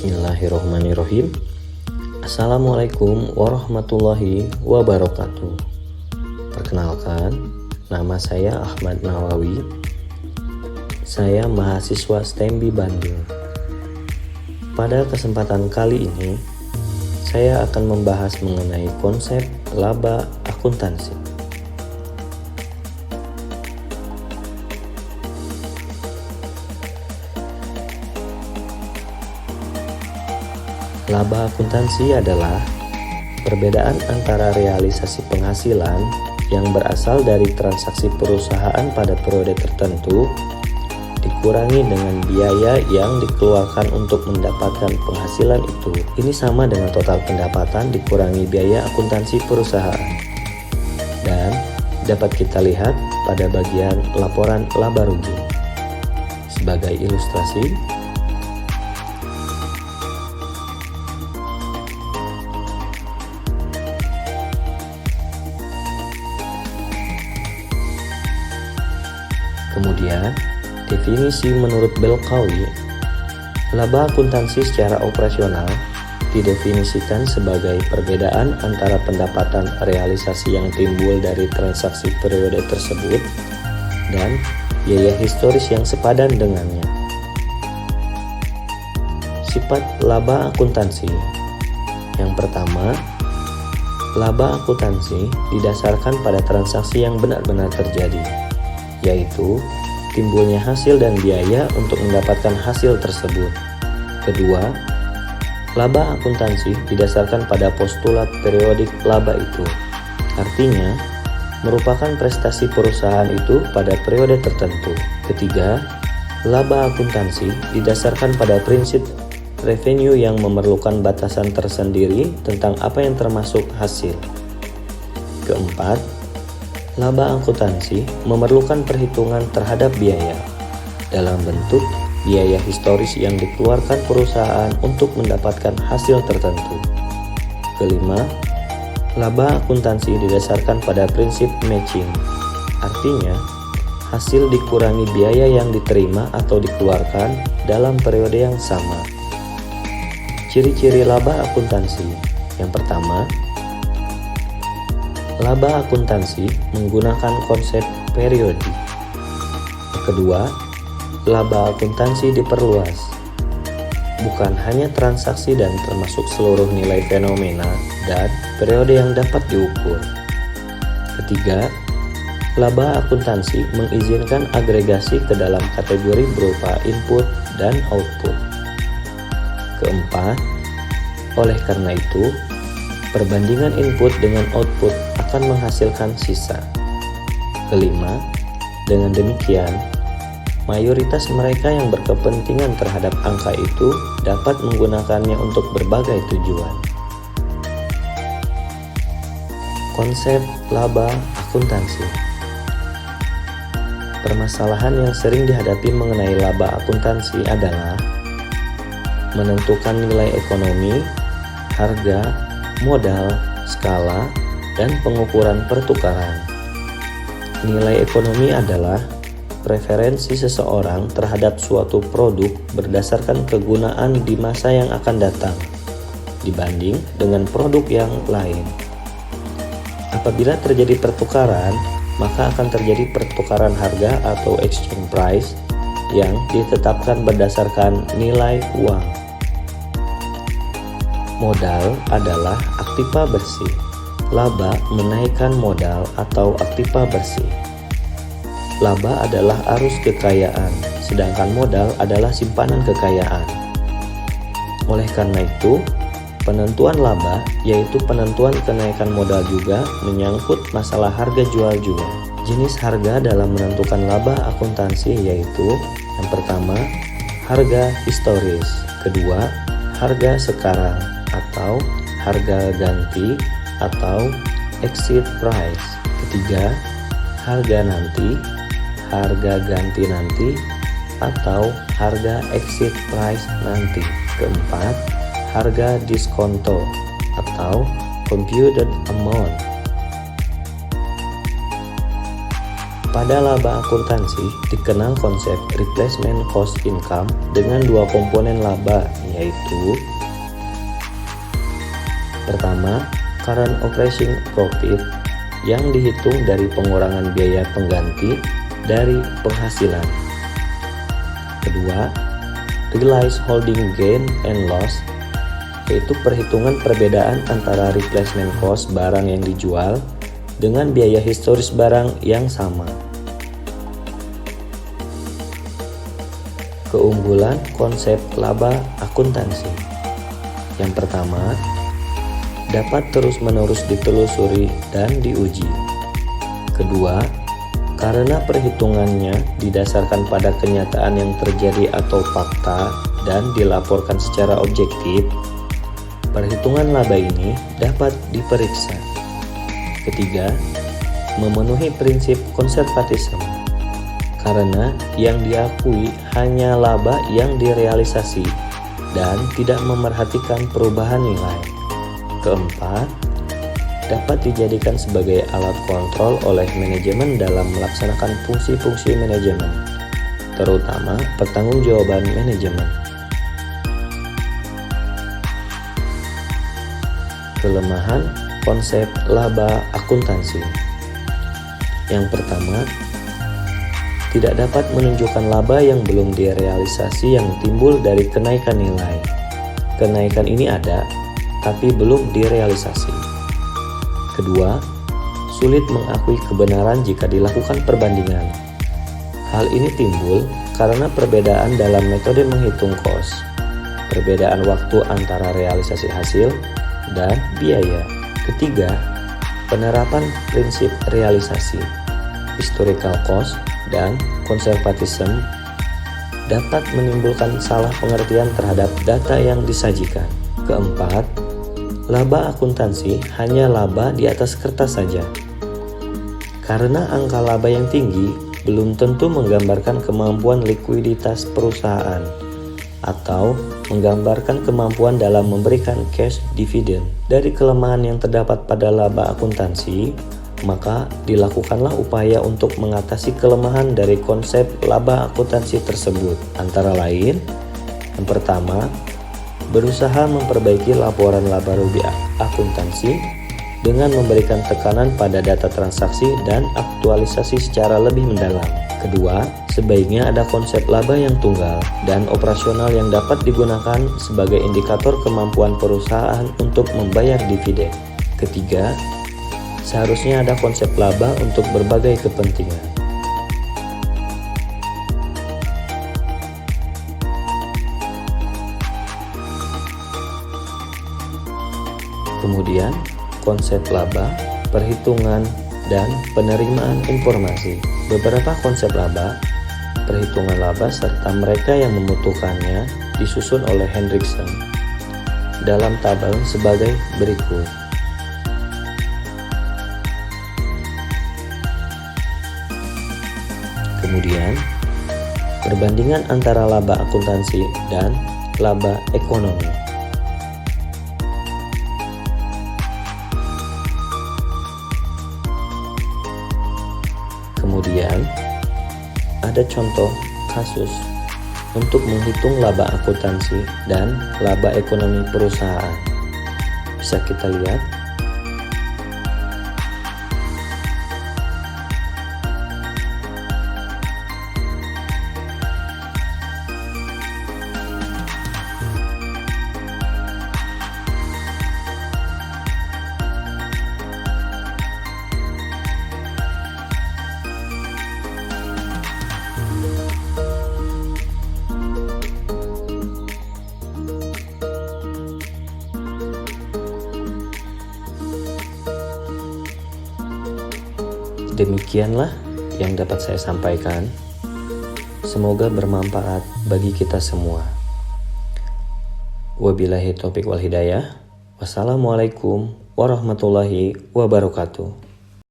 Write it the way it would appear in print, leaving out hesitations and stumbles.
Bismillahirrohmanirrohim. Assalamualaikum warahmatullahi wabarakatuh. Perkenalkan, nama saya Ahmad Nawawi. Saya mahasiswa STEMBI Bandung. Pada kesempatan kali ini, saya akan membahas mengenai konsep laba akuntansi. Laba akuntansi adalah perbedaan antara realisasi penghasilan yang berasal dari transaksi perusahaan pada periode tertentu dikurangi dengan biaya yang dikeluarkan untuk mendapatkan penghasilan itu. Ini sama dengan total pendapatan dikurangi biaya akuntansi perusahaan. Dan dapat kita lihat pada bagian laporan laba rugi. Sebagai ilustrasi, kemudian, definisi menurut Belkawi, laba akuntansi secara operasional didefinisikan sebagai perbedaan antara pendapatan realisasi yang timbul dari transaksi periode tersebut dan biaya historis yang sepadan dengannya. Sifat laba akuntansi. Yang pertama, laba akuntansi didasarkan pada transaksi yang benar-benar terjadi, yaitu timbulnya hasil dan biaya untuk mendapatkan hasil tersebut. Kedua, laba akuntansi didasarkan pada postulat periodik laba itu. Artinya, merupakan prestasi perusahaan itu pada periode tertentu. Ketiga, laba akuntansi didasarkan pada prinsip revenue yang memerlukan batasan tersendiri tentang apa yang termasuk hasil. Keempat, laba akuntansi memerlukan perhitungan terhadap biaya dalam bentuk biaya historis yang dikeluarkan perusahaan untuk mendapatkan hasil tertentu. Kelima, laba akuntansi didasarkan pada prinsip matching. Artinya, hasil dikurangi biaya yang diterima atau dikeluarkan dalam periode yang sama. Ciri-ciri laba akuntansi. Yang pertama, laba akuntansi menggunakan konsep periodik. Kedua, laba akuntansi diperluas. Bukan hanya transaksi dan termasuk seluruh nilai fenomena dan periode yang dapat diukur. Ketiga, laba akuntansi mengizinkan agregasi ke dalam kategori berupa input dan output. Keempat, oleh karena itu, perbandingan input dengan output akan menghasilkan sisa. Kelima, dengan demikian, mayoritas mereka yang berkepentingan terhadap angka itu dapat menggunakannya untuk berbagai tujuan. Konsep laba akuntansi. Permasalahan yang sering dihadapi mengenai laba akuntansi adalah menentukan nilai ekonomi, harga, modal, skala, dan pengukuran pertukaran. Nilai ekonomi adalah preferensi seseorang terhadap suatu produk berdasarkan kegunaan di masa yang akan datang dibanding dengan produk yang lain. Apabila terjadi pertukaran, maka akan terjadi pertukaran harga atau exchange price yang ditetapkan berdasarkan nilai uang. Modal adalah aktiva bersih. Laba menaikkan modal atau aktiva bersih. Laba adalah arus kekayaan, sedangkan modal adalah simpanan kekayaan. Oleh karena itu, penentuan laba, yaitu penentuan kenaikan modal juga menyangkut masalah harga jual juga. Jenis harga dalam menentukan laba akuntansi yaitu yang pertama, harga historis. Kedua, harga sekarang atau harga ganti atau exit price. Ketiga, harga nanti, harga ganti nanti, atau harga exit price nanti. Keempat, harga diskonto atau computed amount. Pada laba akuntansi dikenal konsep replacement cost income dengan dua komponen laba, yaitu pertama, current operating profit yang dihitung dari pengurangan biaya pengganti dari penghasilan. Kedua, realized holding gain and loss, yaitu perhitungan perbedaan antara replacement cost barang yang dijual dengan biaya historis barang yang sama. Keunggulan konsep laba akuntansi. Yang pertama, dapat terus-menerus ditelusuri dan diuji. Kedua, karena perhitungannya didasarkan pada kenyataan yang terjadi atau fakta dan dilaporkan secara objektif, perhitungan laba ini dapat diperiksa. Ketiga, memenuhi prinsip konservatisme, karena yang diakui hanya laba yang direalisasi dan tidak memerhatikan perubahan nilai. Keempat, dapat dijadikan sebagai alat kontrol oleh manajemen dalam melaksanakan fungsi-fungsi manajemen, terutama pertanggungjawaban manajemen. Kelemahan konsep laba akuntansi. Yang pertama, tidak dapat menunjukkan laba yang belum direalisasi yang timbul dari kenaikan nilai. Kenaikan ini ada, tapi belum direalisasi. Kedua, sulit mengakui kebenaran jika dilakukan perbandingan. Hal ini timbul karena perbedaan dalam metode menghitung kos, perbedaan waktu antara realisasi hasil dan biaya. Ketiga, penerapan prinsip realisasi, historical cost, dan konservatisme dapat menimbulkan salah pengertian terhadap data yang disajikan. Keempat, laba akuntansi hanya laba di atas kertas saja. Karena angka laba yang tinggi belum tentu menggambarkan kemampuan likuiditas perusahaan atau menggambarkan kemampuan dalam memberikan cash dividend. Dari kelemahan yang terdapat pada laba akuntansi, maka dilakukanlah upaya untuk mengatasi kelemahan dari konsep laba akuntansi tersebut. Antara lain, yang pertama, berusaha memperbaiki laporan laba rugi akuntansi dengan memberikan tekanan pada data transaksi dan aktualisasi secara lebih mendalam. Kedua, sebaiknya ada konsep laba yang tunggal dan operasional yang dapat digunakan sebagai indikator kemampuan perusahaan untuk membayar dividen. Ketiga, seharusnya ada konsep laba untuk berbagai kepentingan. Kemudian, konsep laba, perhitungan, dan penerimaan informasi. Beberapa konsep laba, perhitungan laba, serta mereka yang membutuhkannya disusun oleh Hendrickson dalam tabel sebagai berikut. Kemudian, perbandingan antara laba akuntansi dan laba ekonomi. Kemudian, ada contoh kasus untuk menghitung laba akuntansi dan laba ekonomi perusahaan. Bisa kita lihat. Demikianlah yang dapat saya sampaikan. Semoga bermanfaat bagi kita semua. Wabillahi taufiq wal hidayah. Wassalamualaikum warahmatullahi wabarakatuh.